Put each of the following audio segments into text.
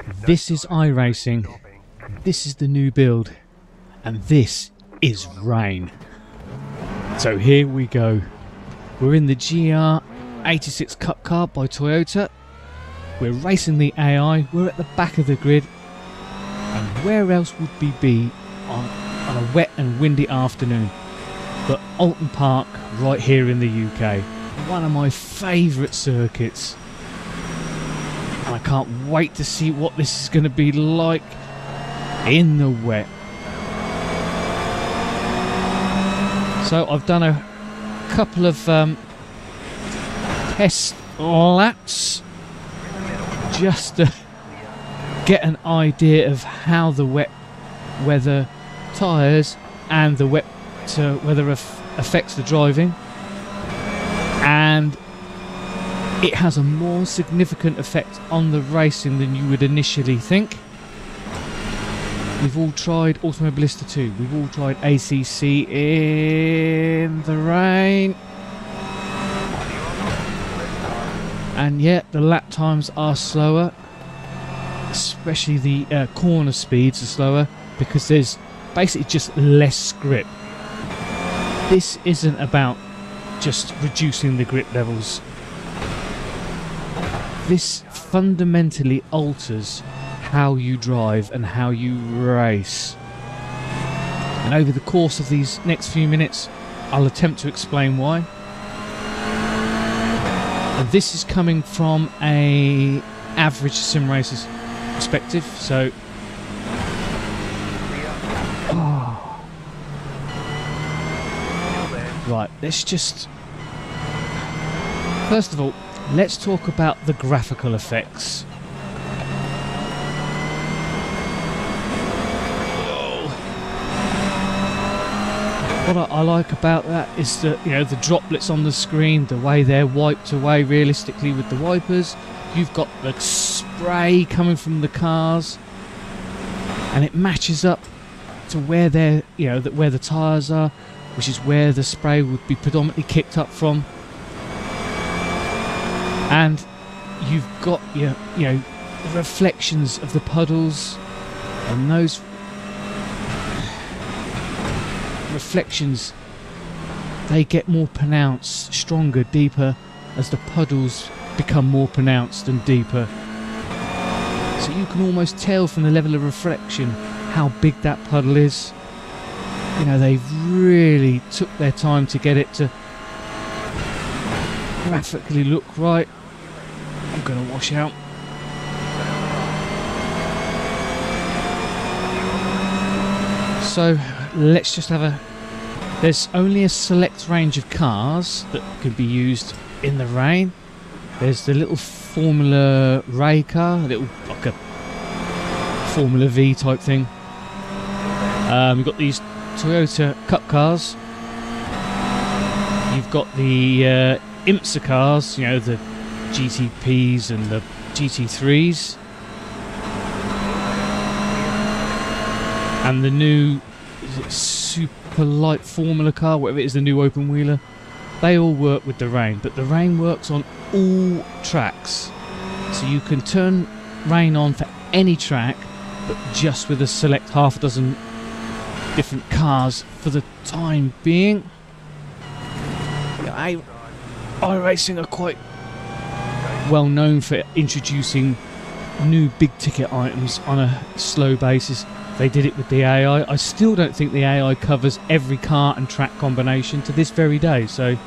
This is iRacing, this is the new build, and this is rain. So here we go. We're in the GR86 Cup car by Toyota. We're racing the AI, we're at the back of the grid. And where else would we be on a wet and windy afternoon but Alton Park, right here in the UK. One of my favourite circuits. And I can't wait to see what this is going to be like in the wet. So I've done a couple of test laps just to get an idea of how the wet weather tyres and the wet weather affects the driving, and it has a more significant effect on the racing than you would initially think. We've all tried Automobilista 2, we've all tried ACC in the rain, and yet the lap times are slower, especially the corner speeds are slower because there's basically just less grip. This isn't about just reducing the grip levels. This fundamentally alters how you drive and how you race. And over the course of these next few minutes, I'll attempt to explain why. And this is coming from an average sim racer's perspective, so right, let's just first of all, let's talk about the graphical effects. What I like about that is that, you know, the droplets on the screen, the way they're wiped away realistically with the wipers. You've got the spray coming from the cars, and it matches up to where they're, you know, where the tyres are, which is where the spray would be predominantly kicked up from. And you've got your, you know, the reflections of the puddles, and those reflections, they get more pronounced, stronger, deeper as the puddles become more pronounced and deeper. So you can almost tell from the level of reflection how big that puddle is. You know, they've really took their time to get it to graphically look right. I'm going to wash out. So let's just have a... There's only a select range of cars that can be used in the rain. There's the little Formula Ray car, a little like a Formula V type thing. We've got these Toyota Cup cars. You've got the IMSA cars, you know, the GTPs and the GT3s. And the new, is it super light Formula car, whatever it is, the new open wheeler. They all work with the rain, but the rain works on all tracks. So you can turn rain on for any track, but just with a select half a dozen different cars for the time being. iRacing are quite well known for introducing new big ticket items on a slow basis. They did it with the AI. I still don't think the AI covers every car and track combination to this very day, so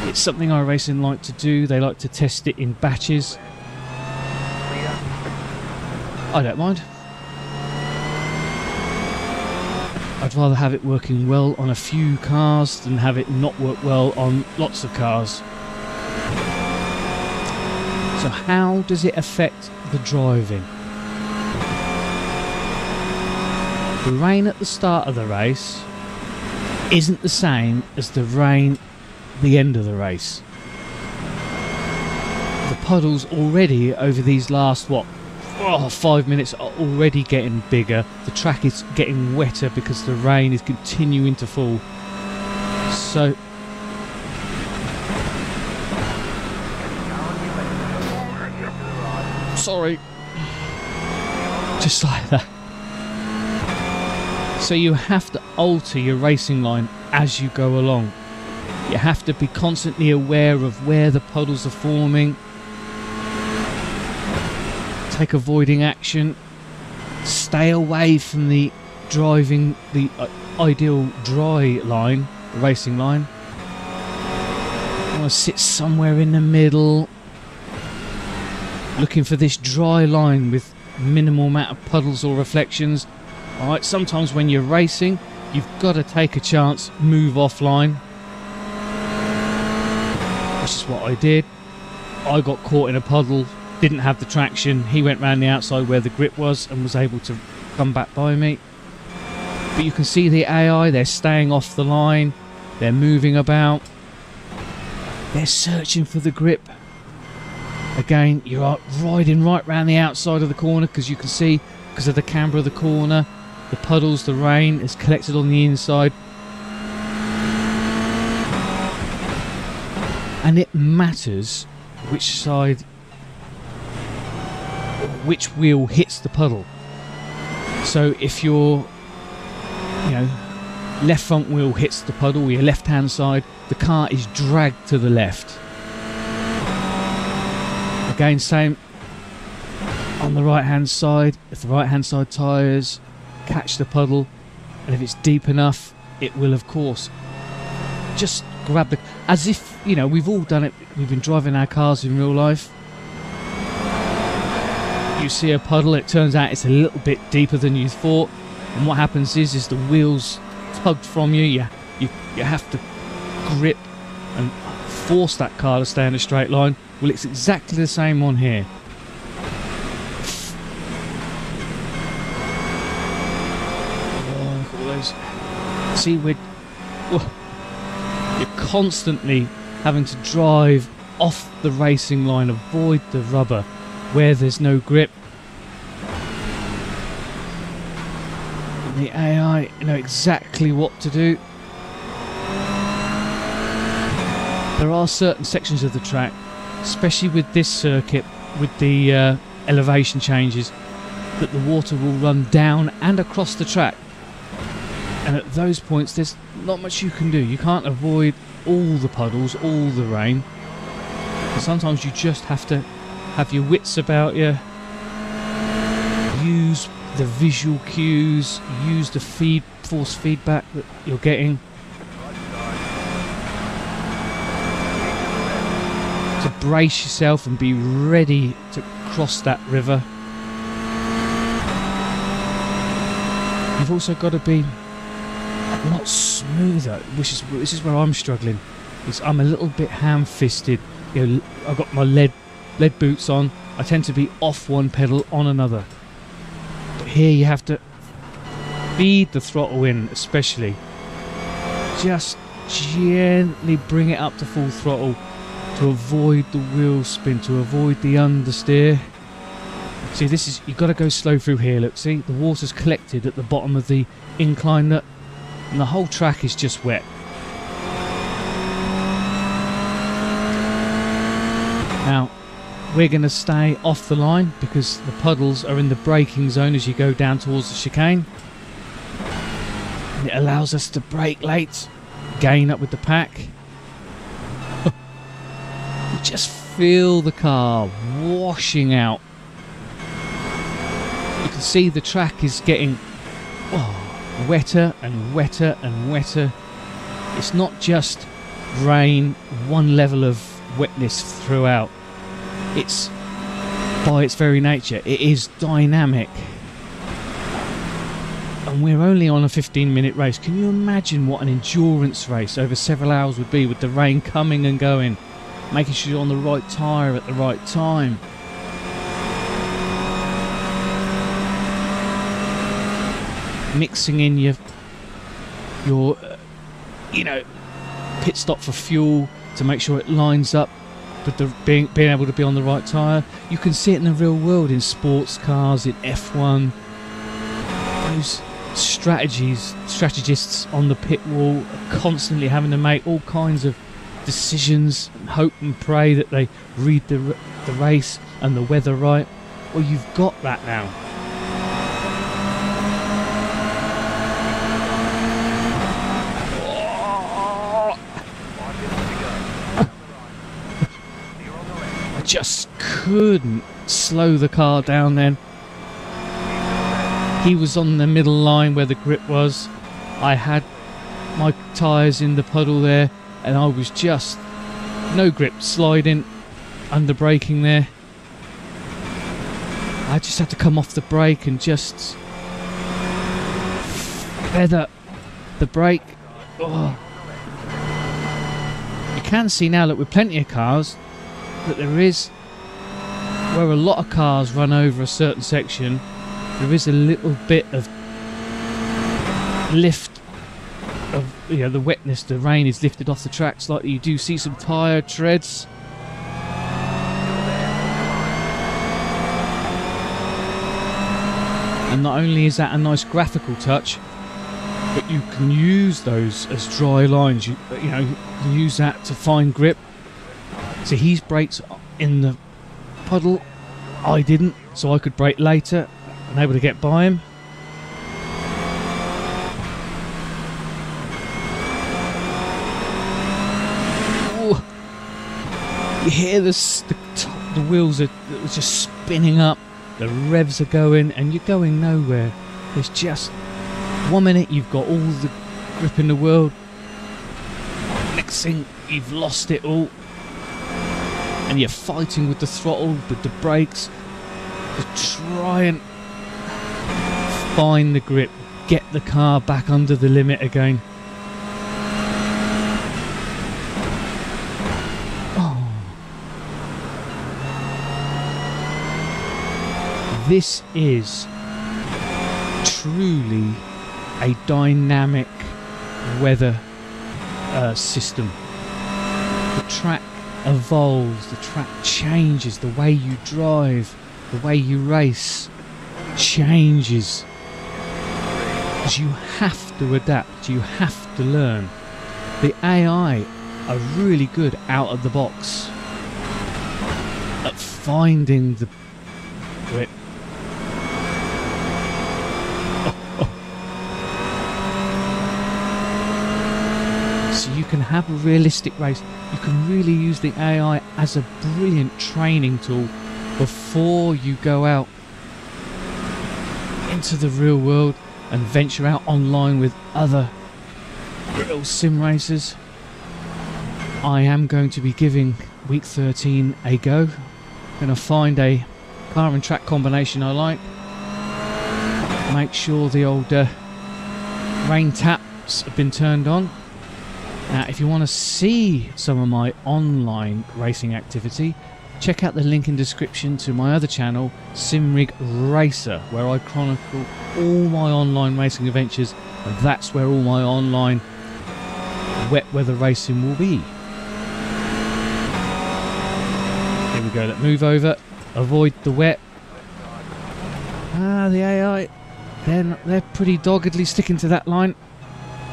it's something iRacing like to do. They like to test it in batches. I don't mind. I'd rather have it working well on a few cars than have it not work well on lots of cars. So how does it affect the driving? The rain at the start of the race isn't the same as the rain at the end of the race. The puddles already over these last 5 minutes are already getting bigger. The track is getting wetter because the rain is continuing to fall. So Sorry. Just like that. So you have to alter your racing line as you go along. You have to be constantly aware of where the puddles are forming. Take avoiding action. Stay away from the driving, the ideal dry line, the racing line. You want to sit somewhere in the middle, looking for this dry line with minimal amount of puddles or reflections. Alright, sometimes when you're racing, you've got to take a chance, move offline. Which is what I did. I got caught in a puddle, didn't have the traction. He went round the outside where the grip was and was able to come back by me. But you can see the AI, they're staying off the line, they're moving about, they're searching for the grip. Again, you're riding right round the outside of the corner because you can see, because of the camber of the corner, the puddles, the rain is collected on the inside. And it matters which side, which wheel hits the puddle. So if your, left front wheel hits the puddle, your left hand side, the car is dragged to the left. Again, same on the right hand side. If the right hand side tyres catch the puddle, and if it's deep enough, it will of course just grab the, as if, we've all done it, we've been driving our cars in real life. You see a puddle, it turns out it's a little bit deeper than you thought, and what happens is the wheels tugged from you, you have to grip and force that car to stay in a straight line. Well, it's exactly the same on here. Oh, look at all those. See, you're constantly having to drive off the racing line, avoid the rubber where there's no grip. And the AI know exactly what to do. There are certain sections of the track, especially with this circuit, with the elevation changes, that the water will run down and across the track. And at those points, there's not much you can do. You can't avoid all the puddles, all the rain. And sometimes you just have to have your wits about you. Use the visual cues, use the force feedback that you're getting to brace yourself and be ready to cross that river. You've also got to be a lot smoother, which is where I'm struggling. I'm a little bit ham-fisted. I've got my lead boots on. I tend to be off one pedal, on another. But here you have to feed the throttle in, especially. Just gently bring it up to full throttle to avoid the wheel spin, to avoid the understeer. See, you've got to go slow through here. Look, see, the water's collected at the bottom of the incline nut, and the whole track is just wet. Now, we're going to stay off the line because the puddles are in the braking zone as you go down towards the chicane. And it allows us to brake late, gain up with the pack. Just feel the car washing out. You can see the track is getting wetter and wetter and wetter. It's not just rain, one level of wetness throughout. It's, by its very nature, it is dynamic. And we're only on a 15-minute race. Can you imagine what an endurance race over several hours would be with the rain coming and going? Making sure you're on the right tyre at the right time. Mixing in your pit stop for fuel to make sure it lines up with the being able to be on the right tyre. You can see it in the real world in sports cars, in F1. Those strategists on the pit wall are constantly having to make all kinds of decisions and hope and pray that they read the race and the weather right. Well, you've got that now. I just couldn't slow the car down then. He was on the middle line where the grip was. I had my tyres in the puddle there, and I was just no grip, sliding, under braking there. I just had to come off the brake and just feather the brake. Oh. You can see now that with plenty of cars that there is, where a lot of cars run over a certain section, there is a little bit of lift of, you know, the wetness, the rain is lifted off the track slightly. You do see some tyre treads. And not only is that a nice graphical touch, but you can use those as dry lines. You know, you can use that to find grip. So he's braked in the puddle. I didn't, so I could brake later and able to get by him. Ooh. You hear the wheels are just spinning up. The revs are going, and you're going nowhere. There's just 1 minute you've got all the grip in the world. Next thing you've lost it all, and you're fighting with the throttle, with the brakes, to try and find the grip, get the car back under the limit again. This is truly a dynamic weather system. The track evolves, the track changes, the way you drive, the way you race changes. Because you have to adapt, you have to learn. The AI are really good out of the box at finding the grip. So you can have a realistic race. You can really use the AI as a brilliant training tool before you go out into the real world and venture out online with other real sim racers. I am going to be giving week 13 a go. I'm going to find a car and track combination I like. Make sure the old rain taps have been turned on. Now, if you want to see some of my online racing activity, check out the link in description to my other channel, Simrig Racer, where I chronicle all my online racing adventures, and that's where all my online wet weather racing will be. Here we go, let's move over, avoid the wet. The AI, they're pretty doggedly sticking to that line.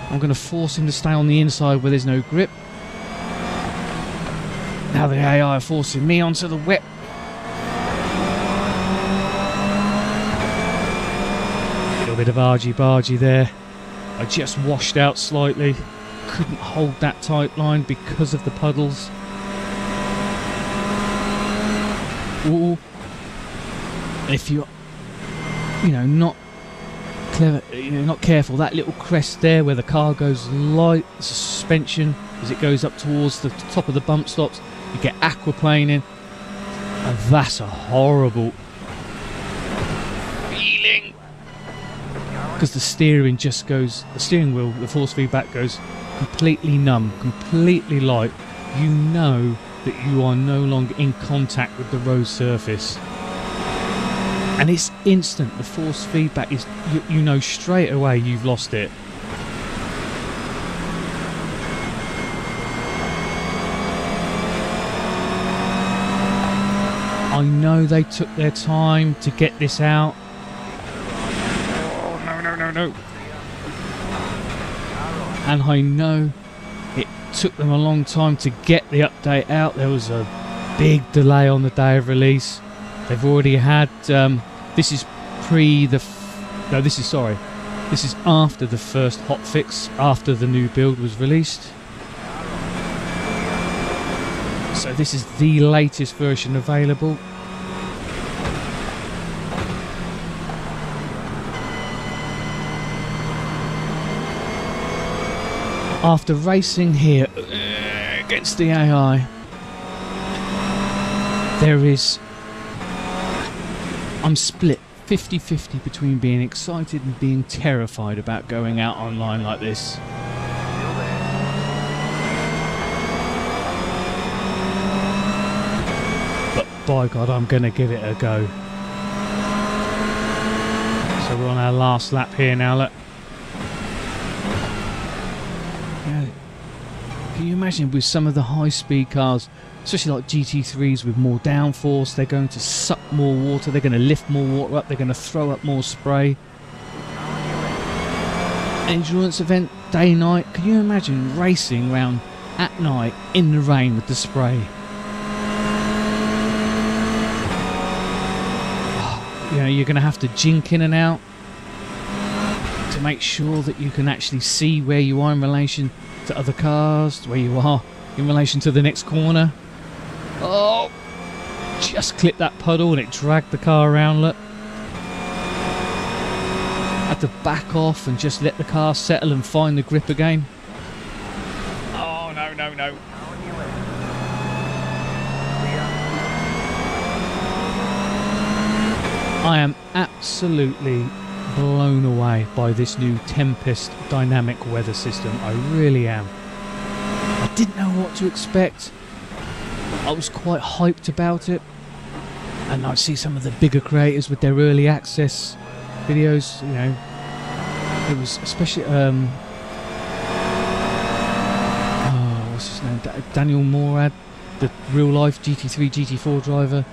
I'm going to force him to stay on the inside where there's no grip. Now the AI are forcing me onto the wet. A little bit of argy-bargy there. I just washed out slightly. Couldn't hold that tight line because of the puddles. Ooh. If you're, not clever, not careful, that little crest there where the car goes light, the suspension, as it goes up towards the top of the bump stops, you get aquaplaning, and that's a horrible feeling, because the steering just goes, the steering wheel, the force feedback goes completely numb, completely light. You know that you are no longer in contact with the road surface. And it's instant. The force feedback is, you know straight away you've lost it. I know they took their time to get this out. Oh, no. And I know it took them a long time to get the update out. There was a big delay on the day of release. They've already had, this is this is after the first hotfix, after the new build was released. So this is the latest version available. After racing here against the AI, I'm split 50-50 between being excited and being terrified about going out online like this. But by God, I'm going to give it a go. So we're on our last lap here now, look. Yeah. Can you imagine with some of the high-speed cars, especially like GT3s with more downforce, they're going to suck more water, they're going to lift more water up, they're going to throw up more spray. Endurance event, day, night. Can you imagine racing around at night in the rain with the spray? You know, you're going to have to jink in and out to make sure that you can actually see where you are in relation to other cars, where you are in relation to the next corner. Oh, just clipped that puddle and it dragged the car around, look. Had to back off and just let the car settle and find the grip again. Oh, no, no, no. I am absolutely blown away by this new Tempest dynamic weather system. I really am. I didn't know what to expect. I was quite hyped about it, and I see some of the bigger creators with their early access videos, you know. It was especially what's his name, Daniel Morad, the real life GT3 GT4 driver.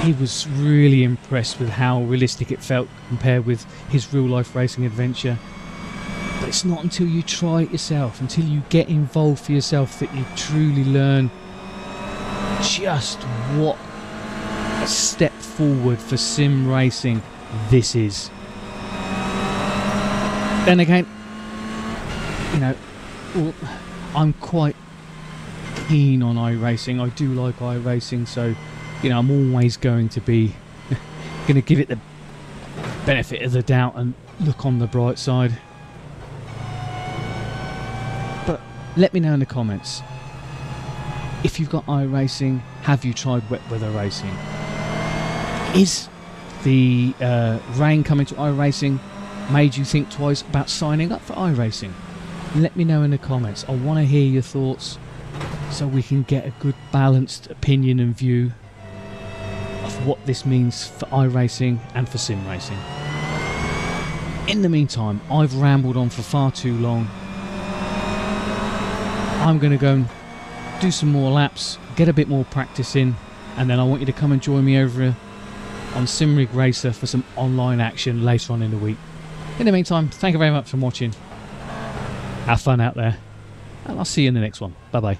He was really impressed with how realistic it felt compared with his real life racing adventure. But it's not until you try it yourself, until you get involved for yourself, that you truly learn just what a step forward for sim racing this is. Then again, you know, I'm quite keen on iRacing. I do like iRacing, so you know, I'm always going to be going to give it the benefit of the doubt and look on the bright side. But let me know in the comments, if you've got iRacing, have you tried wet weather racing? Is the rain coming to iRacing made you think twice about signing up for iRacing? Let me know in the comments. I want to hear your thoughts so we can get a good balanced opinion and view of what this means for iRacing and for sim racing. In the meantime, I've rambled on for far too long. I'm going to go and do some more laps, get a bit more practice in, and then I want you to come and join me over on SimRig Racer for some online action later on in the week. In the meantime, thank you very much for watching. Have fun out there, and I'll see you in the next one. Bye bye.